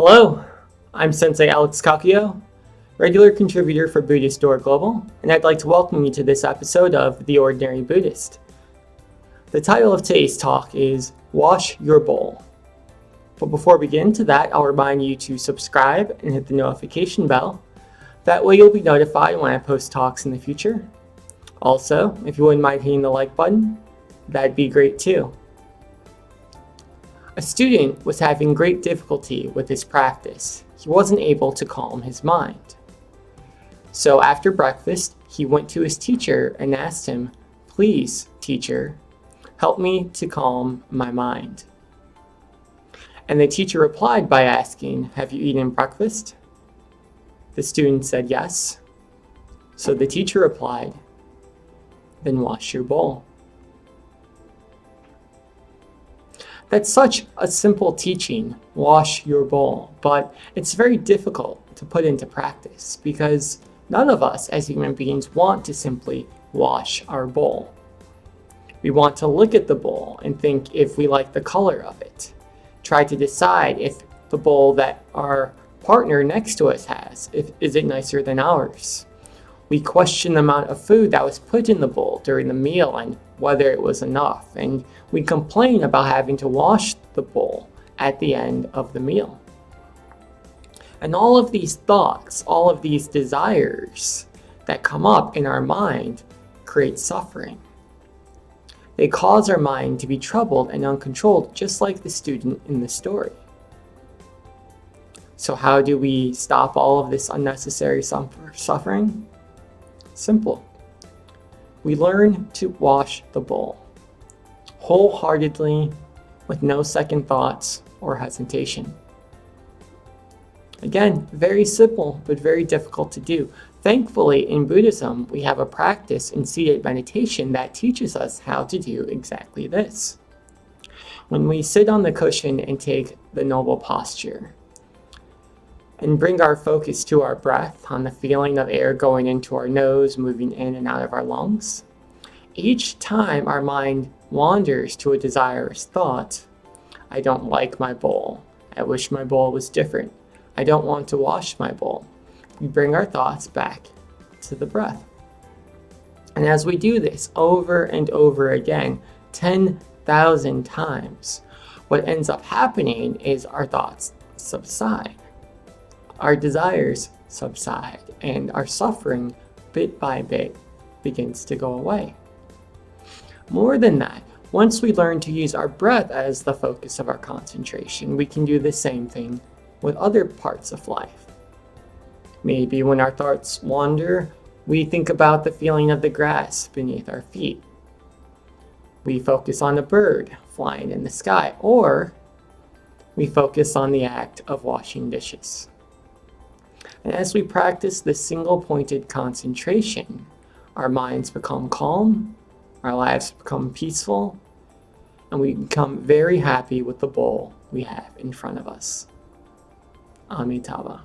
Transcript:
Hello, I'm Sensei Alex Kakuyo, regular contributor for Buddhistdoor Global, and I'd like to welcome you to this episode of The Ordinary Buddhist. The title of today's talk is Wash Your Bowl. But before we get into that, I'll remind you to subscribe and hit the notification bell. That way you'll be notified when I post talks in the future. Also, if you wouldn't mind hitting the like button, that'd be great too. A student was having great difficulty with his practice. He wasn't able to calm his mind. So after breakfast, he went to his teacher and asked him, "Please, teacher, help me to calm my mind." And the teacher replied by asking, "Have you eaten breakfast?" The student said yes. So the teacher replied, "Then wash your bowl." That's such a simple teaching, wash your bowl, but it's very difficult to put into practice because none of us as human beings want to simply wash our bowl. We want to look at the bowl and think if we like the color of it, try to decide if the bowl that our partner next to us has, is it nicer than ours. We question the amount of food that was put in the bowl during the meal and whether it was enough, and we complain about having to wash the bowl at the end of the meal. And all of these thoughts, all of these desires that come up in our mind create suffering. They cause our mind to be troubled and uncontrolled, just like the student in the story. So how do we stop all of this unnecessary suffering? Simple. We learn to wash the bowl wholeheartedly with no second thoughts or hesitation. Again, very simple, but very difficult to do. Thankfully, in Buddhism, we have a practice in seated meditation that teaches us how to do exactly this. When we sit on the cushion and take the noble posture, and bring our focus to our breath, on the feeling of air going into our nose, moving in and out of our lungs. Each time our mind wanders to a desirous thought, I don't like my bowl. I wish my bowl was different. I don't want to wash my bowl. We bring our thoughts back to the breath. And as we do this over and over again, 10,000 times, what ends up happening is our thoughts subside. Our desires subside, and our suffering, bit by bit, begins to go away. More than that, once we learn to use our breath as the focus of our concentration, we can do the same thing with other parts of life. Maybe when our thoughts wander, we think about the feeling of the grass beneath our feet. We focus on a bird flying in the sky, or we focus on the act of washing dishes. And as we practice this single-pointed concentration, our minds become calm, our lives become peaceful, and we become very happy with the bowl we have in front of us. Amitabha.